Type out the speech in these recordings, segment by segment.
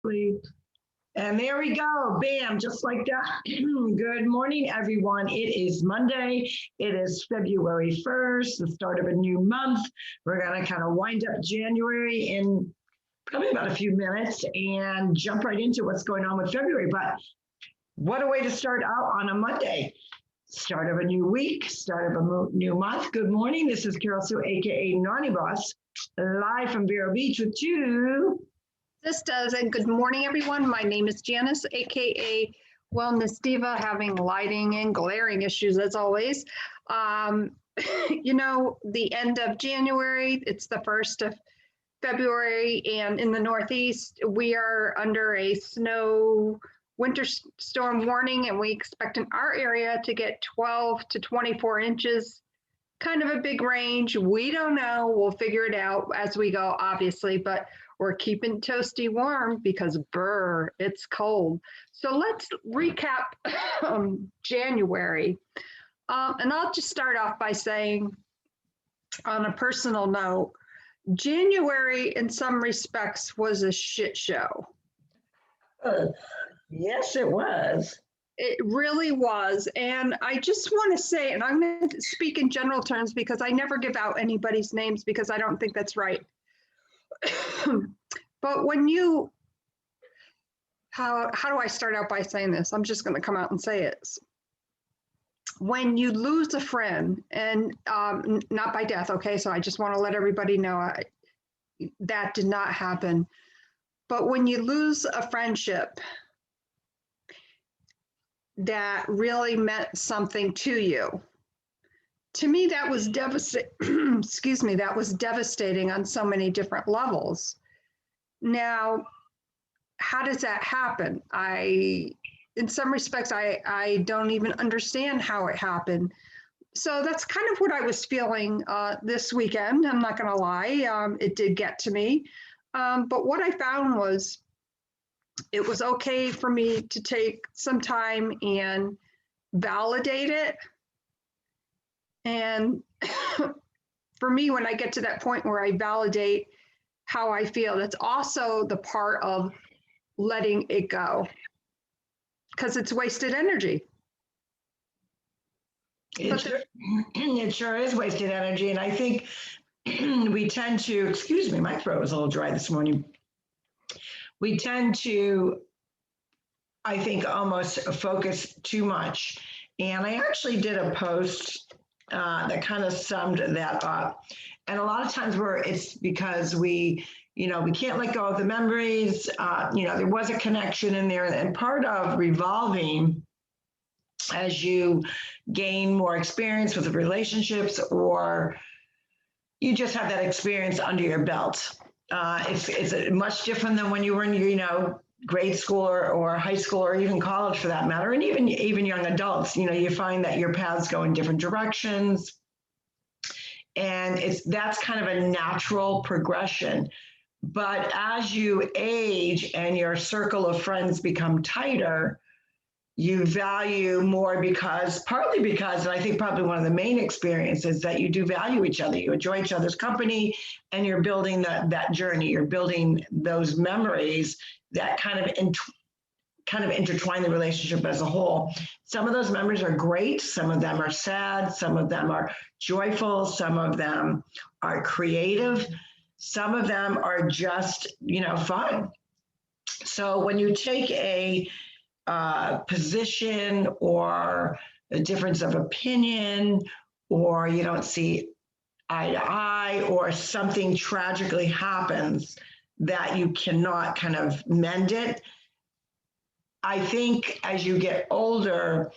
And there we go, bam, just like that. Good morning, everyone. It is Monday. It is February 1st, the start of a new month. We're going to kind of wind up January in probably about a few minutes and jump right into what's going on with February. But what a way to start out on a Monday. Start of a new week, start of a new month. Good morning. This is Carol Sue, aka Naughty Boss, live from Vero Beach with TwoSistas, and good morning, everyone. My name is Janice, aka Wellness Diva, having lighting and glaring issues as always. You know, the end of January, it's the 1st of February, and in the Northeast, we are under a winter storm warning, and we expect in our area to get 12 to 24 inches. Kind of a big range. We don't know. We'll figure it out as we go, obviously, but we're keeping toasty warm because it's cold. So let's recap January. And I'll just start off by saying, on a personal note, January in some respects was a shit show. Yes, it was. It really was. And I just want to say, and I'm going to speak in general terms because I never give out anybody's names because I don't think that's right. But when you, how do I start out by saying this? I'm just going to come out and say it. When you lose a friend, and not by death, okay? So I just want to let everybody know that did not happen. But when you lose a friendship that really meant something to you, to me, that was devastating. Excuse me, that was devastating on so many different levels. Now, how does that happen? In some respects, I don't even understand how it happened. So that's kind of what I was feeling this weekend. I'm not going to lie, it did get to me. But what I found was it was okay for me to take some time and validate it. And for me, when I get to that point where I validate how I feel, that's also the part of letting it go, because it's wasted energy. It sure is wasted energy. And I think we tend to, excuse me, my throat was a little dry this morning. We tend to, I think, almost focus too much. And I actually did a post that kind of summed that up. And a lot of times it's because we can't let go of the memories. There was a connection in there, and part of revolving as you gain more experience with the relationships, or you just have that experience under your belt. It's much different than when you were in, grade school or high school or even college for that matter, and even young adults. You find that your paths go in different directions, and that's kind of a natural progression. But as you age and your circle of friends become tighter, you value more partly because, and I think probably one of the main experiences, that you do value each other. You enjoy each other's company, and you're building that journey. You're building those memories that kind of intertwine the relationship as a whole. Some of those memories are great. Some of them are sad. Some of them are joyful. Some of them are creative. Some of them are just, fun. So when you take a position or a difference of opinion, or you don't see eye to eye, or something tragically happens that you cannot kind of mend it, I think as you get older,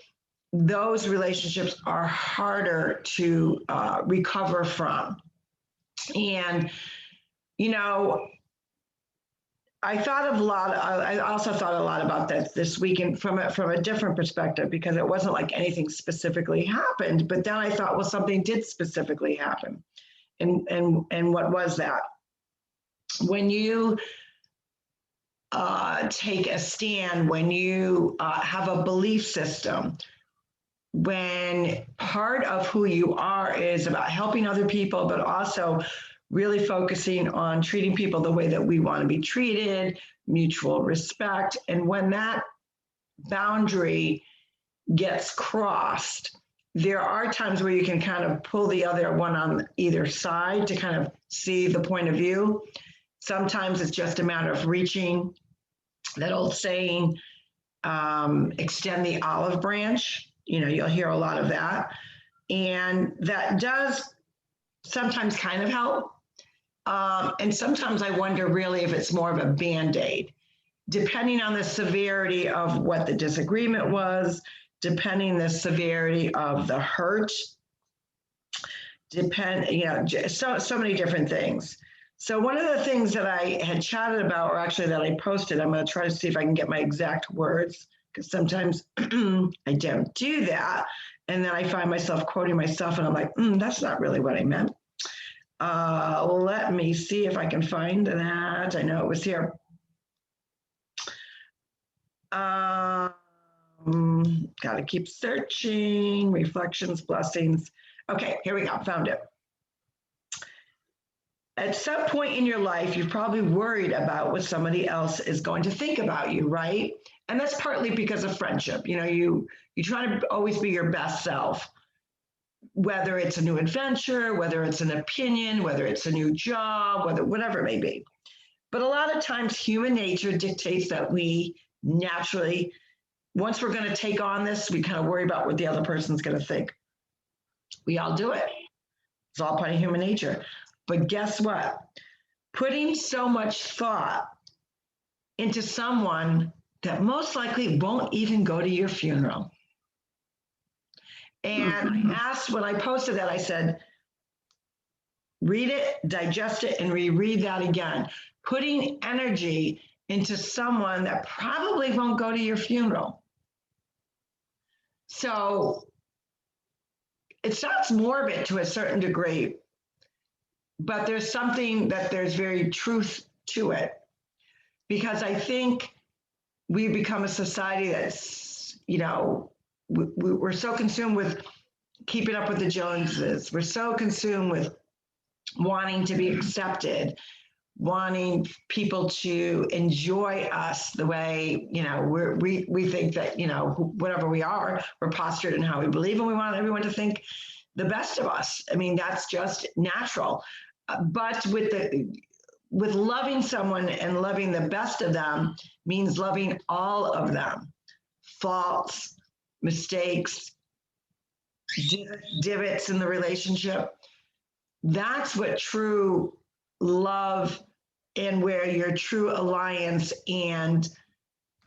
those relationships are harder to recover from. And, I also thought a lot about that this weekend from a different perspective, because it wasn't like anything specifically happened, but then I thought, well, something did specifically happen. And what was that? When you take a stand, when you have a belief system, when part of who you are is about helping other people, but also really focusing on treating people the way that we want to be treated, mutual respect. And when that boundary gets crossed, there are times where you can kind of pull the other one on either side to kind of see the point of view. Sometimes it's just a matter of reaching that old saying, extend the olive branch. You know, you'll hear a lot of that. And that does sometimes kind of help. And sometimes I wonder really if it's more of a Band-Aid, depending on the severity of what the disagreement was, depending the severity of the hurt, so many different things. So one of the things that I had chatted about, or actually that I posted, I'm going to try to see if I can get my exact words, because sometimes I don't do that. And then I find myself quoting myself and I'm like, that's not really what I meant. Let me see if I can find that. I know it was here. Gotta keep searching. Reflections, blessings. Okay, here we go. Found it. At some point in your life, you're probably worried about what somebody else is going to think about you, right? And that's partly because of friendship. You know, you try to always be your best self, whether it's a new adventure, whether it's an opinion, whether it's a new job, whatever it may be. But a lot of times human nature dictates that we naturally, once we're going to take on this, we kind of worry about what the other person's going to think. We all do it. It's all part of human nature. But guess what? Putting so much thought into someone that most likely won't even go to your funeral. And I asked, when I posted that, I said, read it, digest it, and reread that again. Putting energy into someone that probably won't go to your funeral. So it sounds morbid to a certain degree, but there's something that there's very truth to it. Because I think we become a society that's, you know, we're so consumed with keeping up with the Joneses. We're so consumed with wanting to be accepted, wanting people to enjoy us the way, you know, we think that, you know, whatever we are, we're postured in how we believe, and we want everyone to think the best of us. I mean, that's just natural. But with loving someone and loving the best of them means loving all of them. Faults, mistakes, divots in the relationship. That's what true love, and where your true alliance and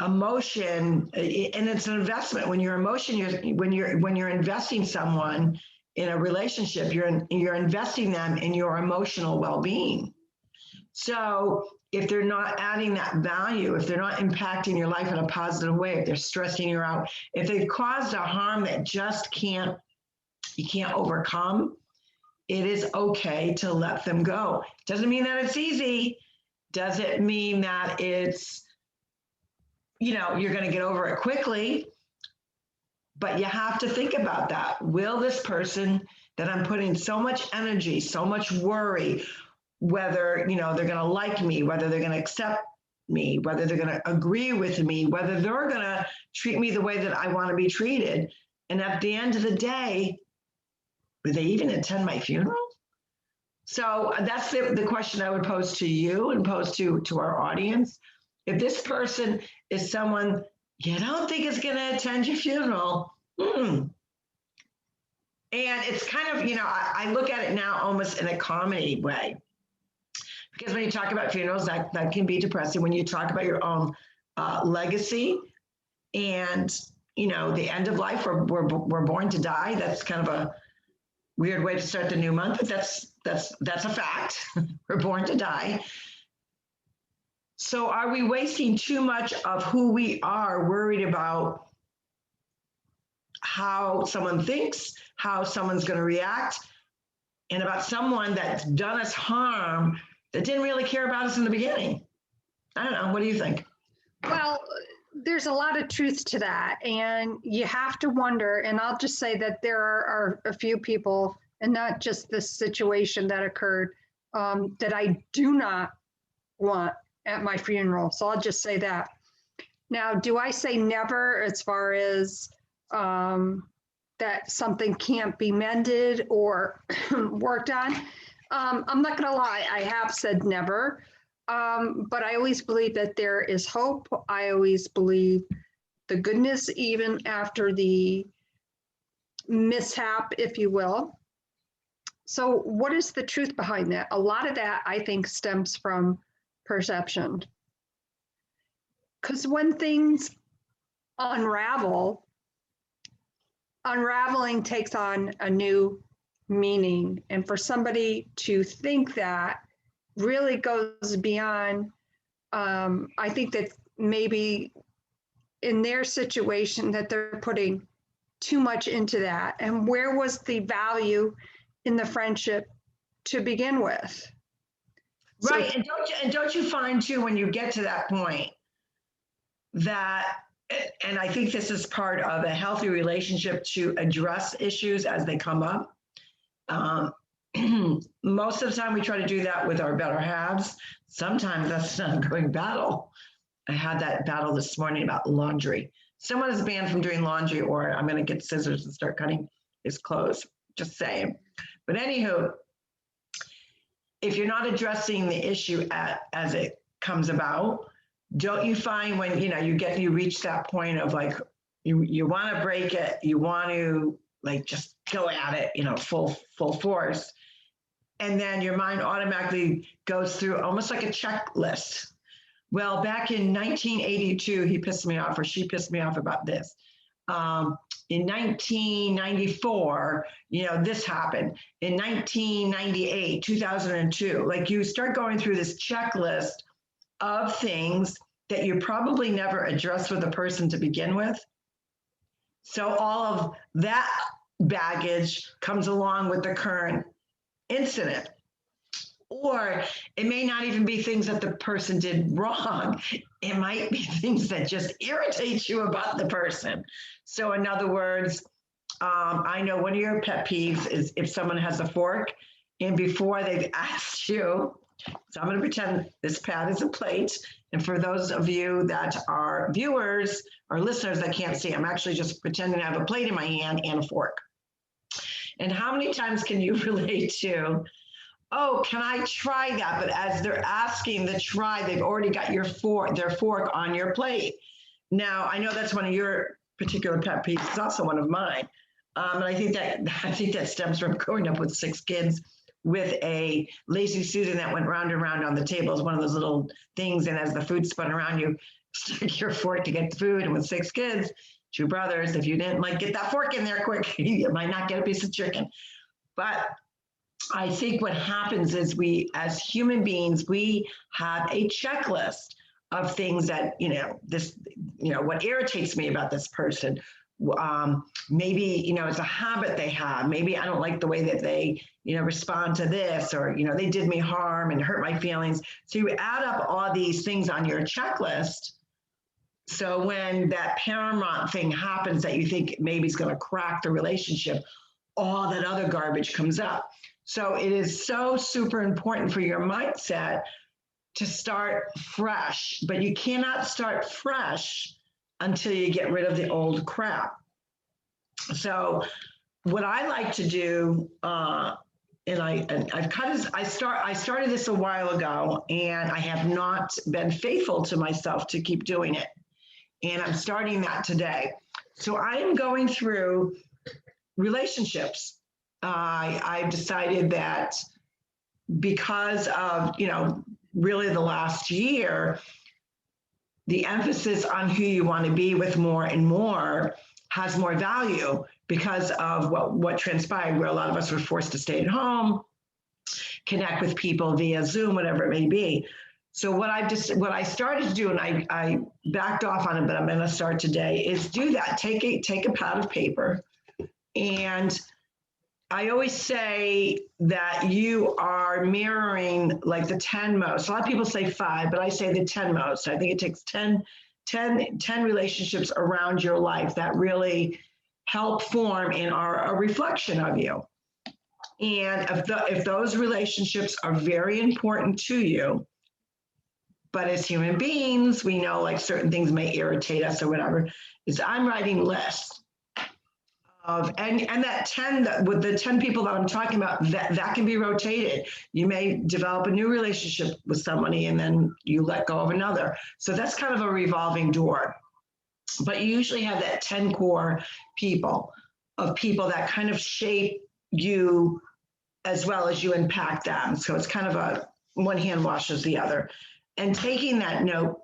emotion, and it's an investment. When you're when you're investing someone in a relationship, you're investing them in your emotional well-being. So if they're not adding that value, if they're not impacting your life in a positive way, if they're stressing you out, if they've caused a harm that just you can't overcome, it is okay to let them go. Doesn't mean that it's easy. Doesn't mean that it's, you know, you're going to get over it quickly. But you have to think about that. Will this person that I'm putting so much energy, so much worry, whether, you know, they're going to like me, whether they're going to accept me, whether they're going to agree with me, whether they're going to treat me the way that I want to be treated. And at the end of the day, will they even attend my funeral? So that's the question I would pose to you and pose to our audience. If this person is someone you don't think is going to attend your funeral, and it's kind of, you know, I look at it now almost in a comedy way. Because when you talk about funerals, that can be depressing. When you talk about your own legacy and, you know, the end of life, we're born to die. That's kind of a weird way to start the new month, but that's a fact. We're born to die. So are we wasting too much of who we are worried about how someone thinks, how someone's going to react, and about someone that's done us harm that didn't really care about us in the beginning? I don't know. What do you think? Well, there's a lot of truth to that. And you have to wonder, and I'll just say that there are a few people, and not just this situation that occurred, that I do not want at my funeral. So I'll just say that. Now, do I say never as far as that something can't be mended or worked on? I'm not going to lie, I have said never, but I always believe that there is hope. I always believe the goodness, even after the mishap, if you will. So what is the truth behind that? A lot of that, I think, stems from perception. Because when things unravel, unraveling takes on a new meaning. And for somebody to think that really goes beyond, I think that maybe in their situation that they're putting too much into that. And where was the value in the friendship to begin with? Right. And don't you find too, when you get to that point, that, and I think this is part of a healthy relationship, to address issues as they come up. Most of the time we try to do that with our better halves. Sometimes that's an ongoing battle. I had that battle this morning about laundry. Someone is banned from doing laundry, or I'm going to get scissors and start cutting his clothes. Just saying. But anywho, if you're not addressing the issue as it comes about, don't you find when you reach that point of like you want to break it, you want to like just go at it, full force, and then your mind automatically goes through almost like a checklist. Well, back in 1982, he pissed me off, or she pissed me off about this. In 1994, this happened. In 1998, 2002, like you start going through this checklist of things that you probably never addressed with a person to begin with. So all of that baggage comes along with the current incident. Or it may not even be things that the person did wrong. It might be things that just irritate you about the person. So in other words, I know one of your pet peeves is if someone has a fork and before they've asked you, so I'm going to pretend this pad is a plate. And for those of you that are viewers or listeners that can't see, I'm actually just pretending I have a plate in my hand and a fork. And how many times can you relate to, oh, can I try that? But as they're asking the try, they've already got their fork on your plate. Now, I know that's one of your particular pet peeves. It's also one of mine. And I think that stems from growing up with 6 kids with a lazy Susan that went round and round on the table. It's one of those little things. And as the food spun around, you stick your fork to get the food. And with 6 kids, 2 brothers, if you didn't get that fork in there quick, you might not get a piece of chicken. But I think what happens is we, as human beings, we have a checklist of things that, what irritates me about this person. Maybe, it's a habit they have. Maybe I don't like the way that they, respond to this, or, they did me harm and hurt my feelings. So you add up all these things on your checklist. So when that paramount thing happens that you think maybe is going to crack the relationship, all that other garbage comes up. So it is so super important for your mindset to start fresh, but you cannot start fresh until you get rid of the old crap. So what I like to do, I started this a while ago, and I have not been faithful to myself to keep doing it. And I'm starting that today. So I am going through relationships. I've decided that because of, really the last year, the emphasis on who you want to be with more and more has more value because of what transpired, where a lot of us were forced to stay at home, connect with people via Zoom, whatever it may be. So what I started to do, and I backed off on it, but I'm going to start today, is do that. Take a pad of paper. And I always say that you are mirroring like the 10 most. A lot of people say 5, but I say the 10 most. I think it takes 10 relationships around your life that really help form and are a reflection of you. And if those relationships are very important to you, but as human beings, we know like certain things may irritate us or whatever, is I'm writing lists of, and that 10, with the 10 people that I'm talking about, that can be rotated. You may develop a new relationship with somebody and then you let go of another. So that's kind of a revolving door. But you usually have that 10 core people that kind of shape you as well as you impact them. So it's kind of a one hand washes the other. And taking that note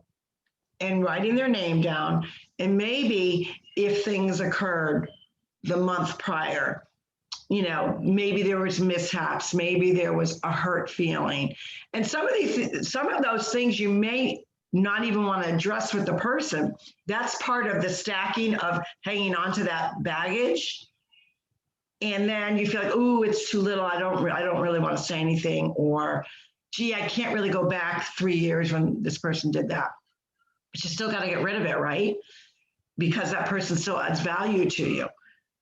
and writing their name down, and maybe if things occurred the month prior, maybe there was mishaps, maybe there was a hurt feeling. And some of those things you may not even want to address with the person. That's part of the stacking of hanging on to that baggage. And then you feel like, ooh, it's too little. I don't really want to say anything. Or, gee, I can't really go back 3 years when this person did that. But you still got to get rid of it, right? Because that person still adds value to you.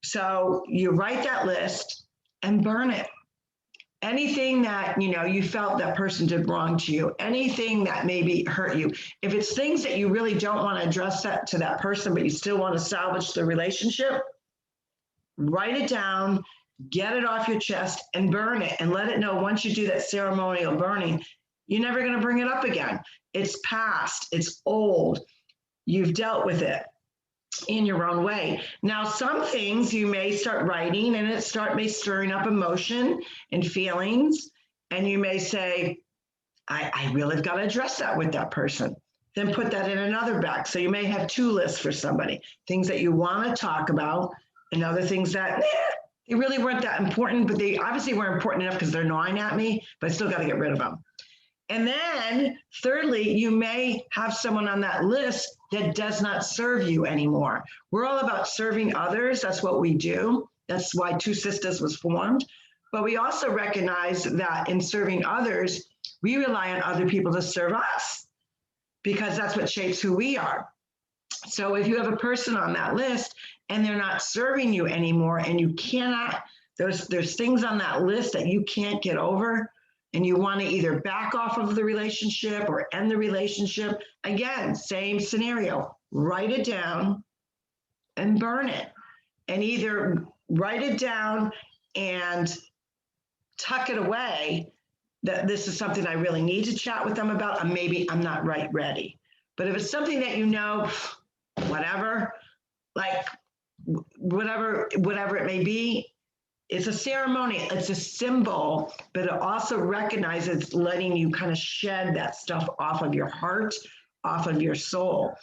So you write that list and burn it. Anything that, you felt that person did wrong to you, anything that maybe hurt you. If it's things that you really don't want to address that to that person, but you still want to salvage the relationship, write it down, get it off your chest and burn it, and let it know once you do that ceremonial burning, you're never going to bring it up again. It's past, it's old. You've dealt with it in your own way. Now, some things you may start writing and it may stirring up emotion and feelings. And you may say, I really have got to address that with that person. Then put that in another bag. So you may have 2 lists for somebody, things that you want to talk about and other things that they really weren't that important, but they obviously weren't important enough because they're gnawing at me, but I still got to get rid of them. And then thirdly, you may have someone on that list that does not serve you anymore. We're all about serving others. That's what we do. That's why TwoSistas was formed. But we also recognize that in serving others, we rely on other people to serve us because that's what shapes who we are. So if you have a person on that list and they're not serving you anymore and you cannot, there's things on that list that you can't get over, and you want to either back off of the relationship or end the relationship, again, same scenario, write it down and burn it. And either write it down and tuck it away, that this is something I really need to chat with them about, and maybe I'm not ready. But if it's something that whatever, like whatever it may be, it's a ceremony, it's a symbol, but it also recognizes letting you kind of shed that stuff off of your heart, off of your soul.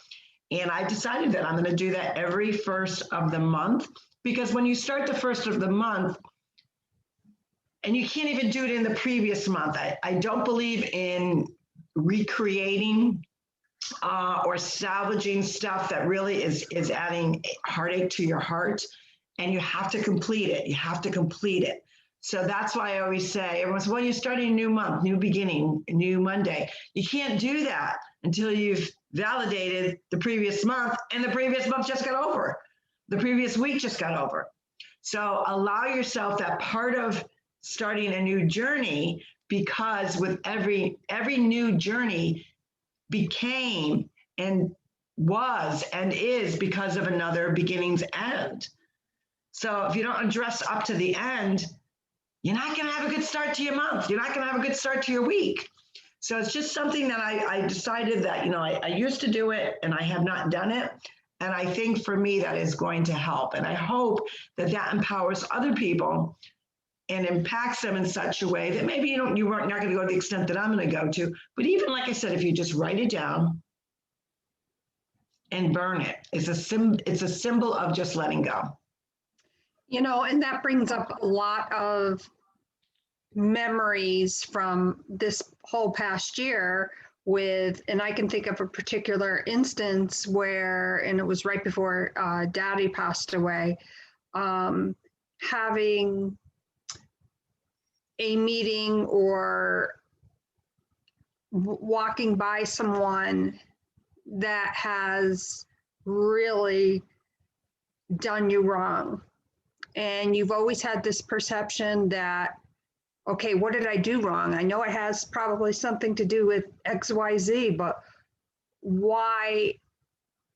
And I decided that I'm going to do that every first of the month, because when you start the first of the month, and you can't even do it in the previous month, I don't believe in recreating or salvaging stuff that really is adding heartache to your heart. And you have to complete it. You have to complete it. So that's why I always say, everyone says, well, you're starting a new month, new beginning, new Monday. You can't do that until you've validated the previous month, and the previous month just got over. The previous week just got over. So allow yourself that part of starting a new journey, because with every new journey became and was and is because of another beginning's end. So if you don't address up to the end, you're not going to have a good start to your month. You're not going to have a good start to your week. So it's just something that I decided that, I used to do it and I have not done it. And I think for me, that is going to help. And I hope that empowers other people and impacts them in such a way that maybe you weren't not going to go to the extent that I'm going to go to. But even like I said, if you just write it down and burn it, it's a symbol of just letting go. And that brings up a lot of memories from this whole past year and I can think of a particular instance and it was right before Daddy passed away, having a meeting or walking by someone that has really done you wrong. And you've always had this perception that okay, what did I do wrong? I know it has probably something to do with XYZ, but why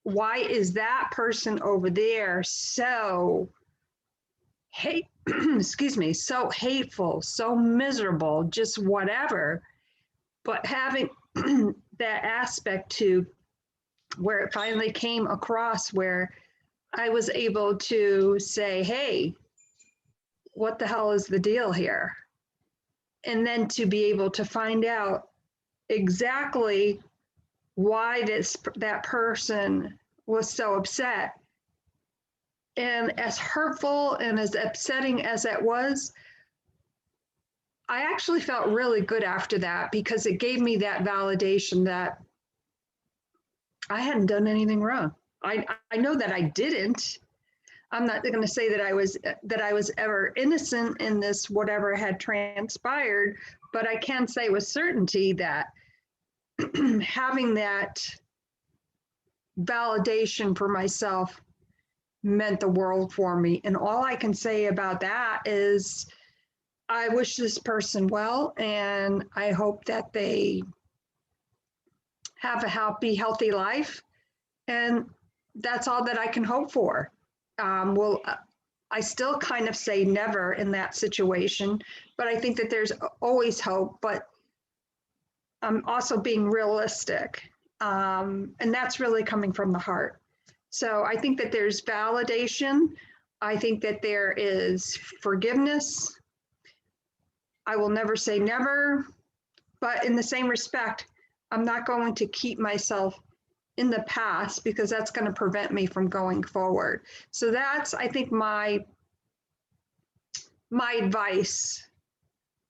is that person over there so hate excuse me, so hateful, so miserable, just whatever. But having that aspect to where it finally came across where I was able to say, hey, what the hell is the deal here? And then to be able to find out exactly why that person was so upset. And as hurtful and as upsetting as it was, I actually felt really good after that because it gave me that validation that I hadn't done anything wrong. I know that I didn't. I'm not going to say that I was ever innocent in this whatever had transpired, but I can say with certainty that having that validation for myself meant the world for me. And all I can say about that is I wish this person well, and I hope that they have a healthy life. And that's all that I can hope for. I still kind of say never in that situation, but I think that there's always hope, but I'm also being realistic. And that's really coming from the heart. So I think that there's validation. I think that there is forgiveness. I will never say never, but in the same respect, I'm not going to keep myself in the past because that's going to prevent me from going forward. So that's, I think, my advice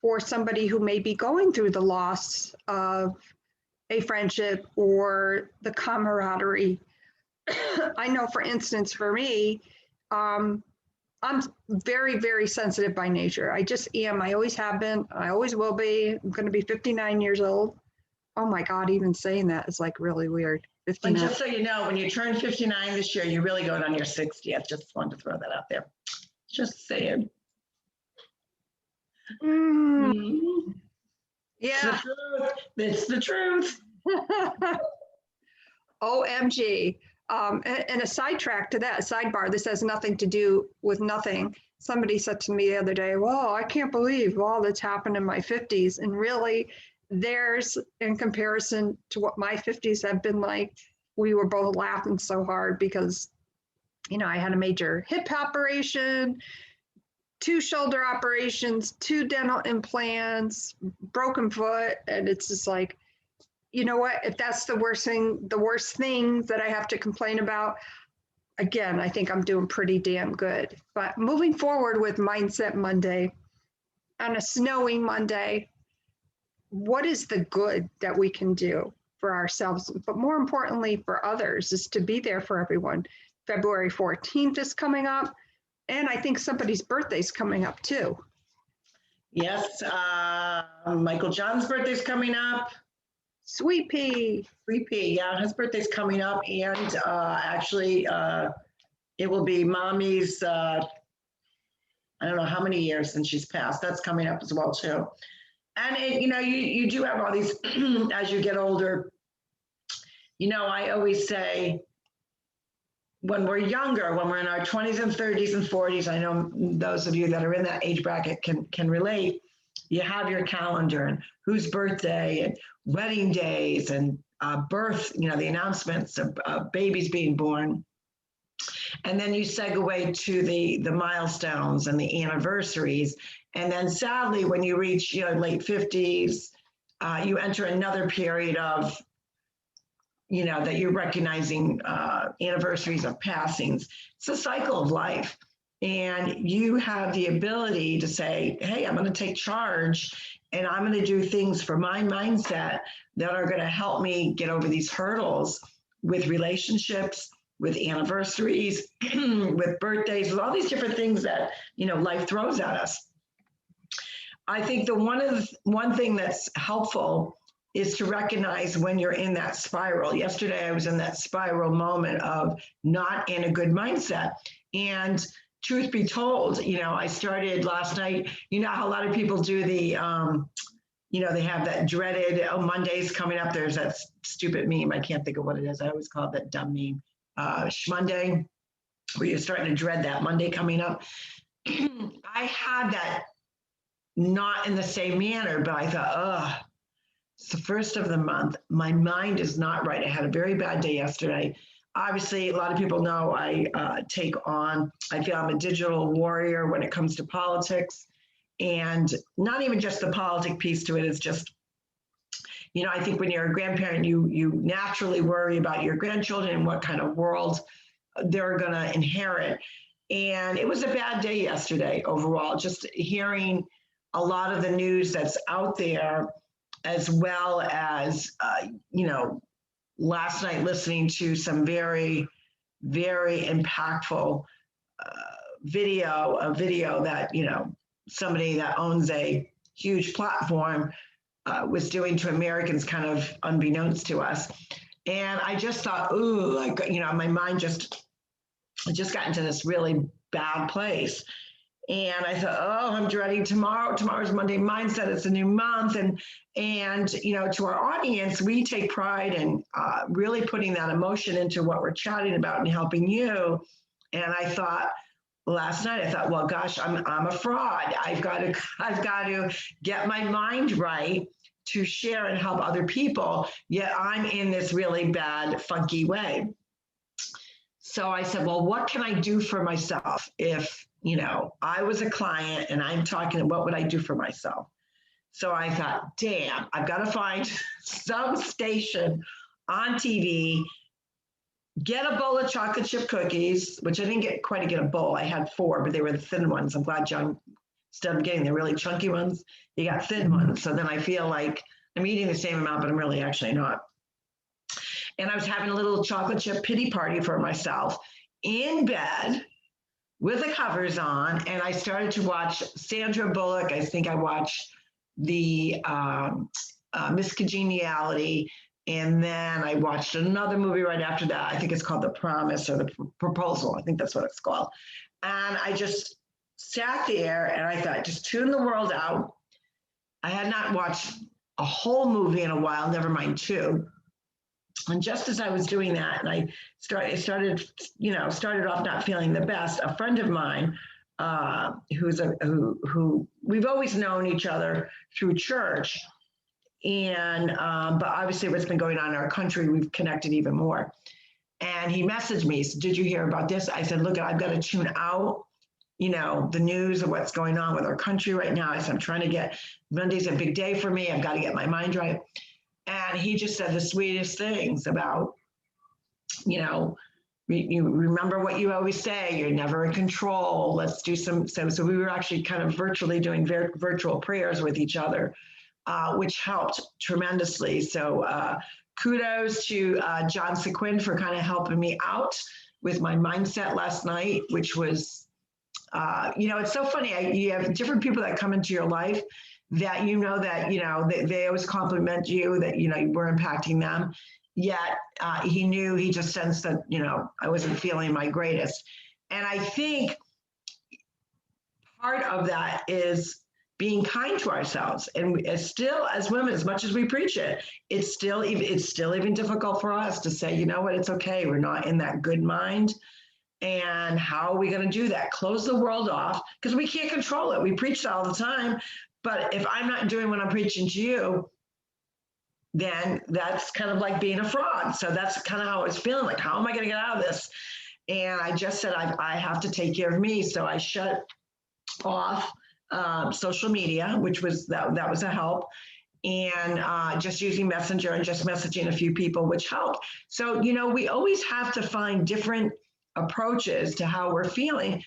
for somebody who may be going through the loss of a friendship or the camaraderie. I know, for instance, for me, I'm very, very sensitive by nature. I just am. I always have been. I always will be. I'm going to be 59 years old. Oh my God, even saying that is like really weird. 59. And just so you know, when you turn 59 this year, you're really going on your 60th. Just wanted to throw that out there. Just saying. Yeah. It's the truth. OMG. And a sidetrack to that, a sidebar, this has nothing to do with nothing. Somebody said to me the other day, well, I can't believe all that's happened in my 50s. And really, theirs, in comparison to what my 50s have been like, we were both laughing so hard because, I had a major hip operation, 2 shoulder operations, 2 dental implants, broken foot. And it's just like, you know what, if that's the worst thing that I have to complain about, again, I think I'm doing pretty damn good. But moving forward with Mindset Monday, on a snowy Monday, what is the good that we can do for ourselves, but more importantly for others, is to be there for everyone. February 14th is coming up, and I think somebody's birthday is coming up too. Yes, Michael John's birthday's coming up. Sweet Pea. Sweet Pea, yeah, his birthday's coming up, and actually, it will be Mommy's, I don't know how many years since she's passed. That's coming up as well, too. And, you do have all these, as you get older, I always say, when we're younger, when we're in our 20s and 30s and 40s, I know those of you that are in that age bracket can relate. You have your calendar and whose birthday and wedding days and birth, the announcements of babies being born. And then you segue to the milestones and the anniversaries. And then sadly, when you reach late 50s, you enter another period of, that you're recognizing anniversaries of passings. It's a cycle of life. And you have the ability to say, hey, I'm going to take charge and I'm going to do things for my mindset that are going to help me get over these hurdles with relationships, with anniversaries, with birthdays, with all these different things that, life throws at us. I think the one thing that's helpful is to recognize when you're in that spiral. Yesterday, I was in that spiral moment of not in a good mindset, and truth be told, I started last night. You know how a lot of people do the, they have that dreaded, Monday's coming up. There's that stupid meme. I can't think of what it is. I always call it that dumb meme. Shmonday, where you're starting to dread that Monday coming up. I had that not in the same manner, but I thought, it's the first of the month. My mind is not right. I had a very bad day yesterday. Obviously, a lot of people know I feel I'm a digital warrior when it comes to politics. And not even just the politic piece to it, it's just, I think when you're a grandparent, you naturally worry about your grandchildren and what kind of world they're going to inherit. And it was a bad day yesterday overall, just hearing a lot of the news that's out there, as well as, last night listening to some very, very impactful video that, somebody that owns a huge platform was doing to Americans, kind of unbeknownst to us. And I just thought, my mind just got into this really bad place. And I thought, I'm dreading tomorrow. Tomorrow's Monday Mindset. It's a new month. And to our audience, we take pride in really putting that emotion into what we're chatting about and helping you. And I thought, last night, well, gosh, I'm a fraud. I've got to get my mind right to share and help other people. Yet I'm in this really bad, funky way. So I said, well, what can I do for myself? If, I was a client and I'm talking, what would I do for myself? So I thought, damn, I've got to find some station on TV, get a bowl of chocolate chip cookies, which I didn't quite get a bowl. I had 4, but they were the thin ones. I'm glad John, instead of getting the really chunky ones, you got thin ones. So then I feel like I'm eating the same amount, but I'm really actually not. And I was having a little chocolate chip pity party for myself in bed with the covers on. And I started to watch Sandra Bullock. I think I watched the Miss Congeniality. And then I watched another movie right after that. I think it's called The Promise or The Proposal. I think that's what it's called. And I just sat there and I thought, just tune the world out. I had not watched a whole movie in a while, never mind 2. And just as I was doing that, and I started off not feeling the best, a friend of mine who we've always known each other through church, and but obviously what's been going on in our country, we've connected even more. And he messaged me, said, did you hear about this? I said, look, I've got to tune out, the news of what's going on with our country right now. I said, I'm trying to get, Monday's a big day for me. I've got to get my mind right. And he just said the sweetest things about, you remember what you always say, you're never in control. Let's do so we were actually kind of virtually doing virtual prayers with each other, which helped tremendously. So kudos to John Sequin for kind of helping me out with my mindset last night, which was, it's so funny. You have different people that come into your life that they always compliment you, that you were impacting them. Yet he just sensed that I wasn't feeling my greatest. And I think part of that is being kind to ourselves. And still, as women, as much as we preach it, it's still even difficult for us to say, it's okay, we're not in that good mind. And how are we going to do that? Close the world off, because we can't control it. We preach it all the time. But if I'm not doing what I'm preaching to you, then that's kind of like being a fraud. So that's kind of how I was feeling, like, how am I going to get out of this? And I just said, I have to take care of me. So I shut off social media, which was, that was a help. And just using Messenger and just messaging a few people, which helped. So, we always have to find different approaches to how we're feeling,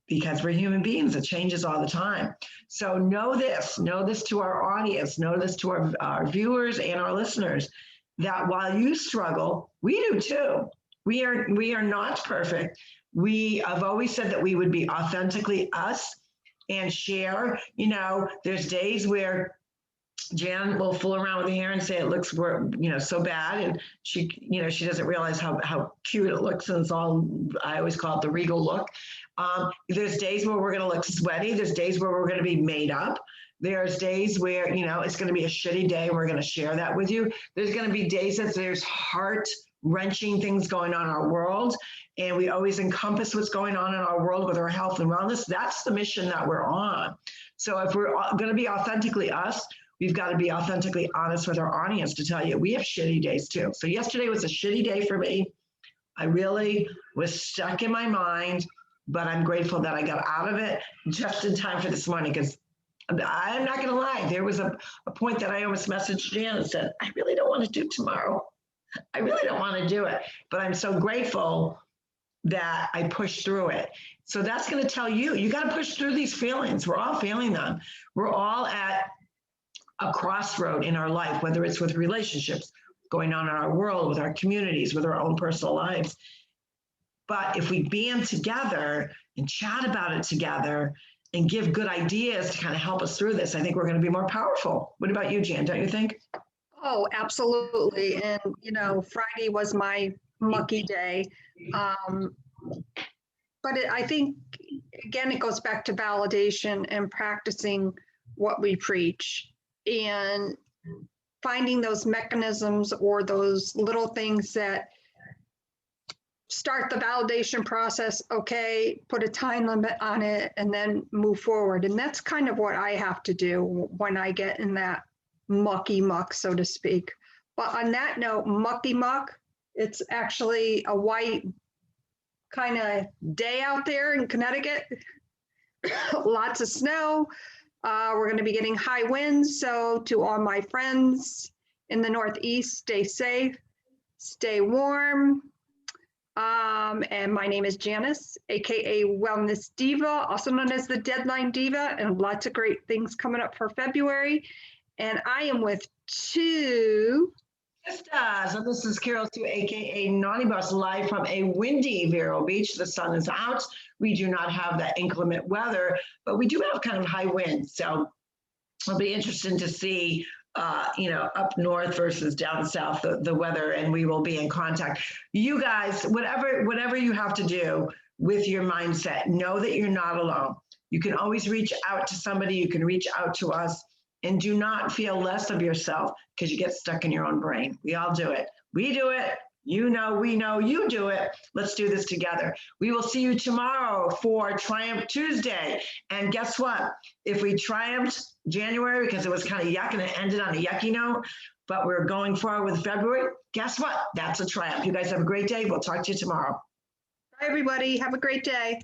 because we're human beings. It changes all the time. So know this to our audience, know this to our viewers and our listeners, that while you struggle, we do too. We are not perfect. We have always said that we would be authentically us and share. There's days where Jan will fool around with the hair and say it looks, so bad, and she doesn't realize how cute it looks, and it's all, I always call it the regal look. There's days where we're going to look sweaty. There's days where we're going to be made up. There's days where it's going to be a shitty day, and we're going to share that with you. There's going to be days that there's heart-wrenching things going on in our world, and we always encompass what's going on in our world with our health and wellness. That's the mission that we're on. So if we're going to be authentically us, we've got to be authentically honest with our audience to tell you we have shitty days too. So yesterday was a shitty day for me. I really was stuck in my mind, but I'm grateful that I got out of it just in time for this morning, because I'm not going to lie. There was a point that I almost messaged Jan and said, I really don't want to do tomorrow. I really don't want to do it, but I'm so grateful that I pushed through it. So that's going to tell you, you got to push through these feelings. We're all feeling them. We're all at a crossroad in our life, whether it's with relationships going on in our world, with our communities, with our own personal lives. But if we band together and chat about it together and give good ideas to kind of help us through this, I think we're going to be more powerful. What about you, Jan? Don't you think? Oh, absolutely. And, Friday was my mucky day. But I think, again, it goes back to validation and practicing what we preach and finding those mechanisms or those little things that start the validation process. Okay, put a time limit on it and then move forward. And that's kind of what I have to do when I get in that mucky muck, so to speak. But on that note, mucky muck, it's actually a white kind of day out there in Connecticut. Lots of snow. We're going to be getting high winds. So to all my friends in the Northeast, stay safe, stay warm. And my name is Janice, AKA Wellness Diva, also known as the Deadline Diva, and lots of great things coming up for February. And I am with TwoSistas, and this is Carol Sue, AKA Naughty Boss, live from a windy Vero Beach. The sun is out. We do not have that inclement weather, but we do have kind of high winds. So it'll be interesting to see, up north versus down south, the weather, and we will be in contact. You guys, whatever you have to do with your mindset, know that you're not alone. You can always reach out to somebody. You can reach out to us. And do not feel less of yourself because you get stuck in your own brain. We all do it. We do it. We know, you do it. Let's do this together. We will see you tomorrow for Triumph Tuesday. And guess what? If we triumphed January because it was kind of yuck and it ended on a yucky note, but we're going forward with February, guess what? That's a triumph. You guys have a great day. We'll talk to you tomorrow. Bye, everybody. Have a great day.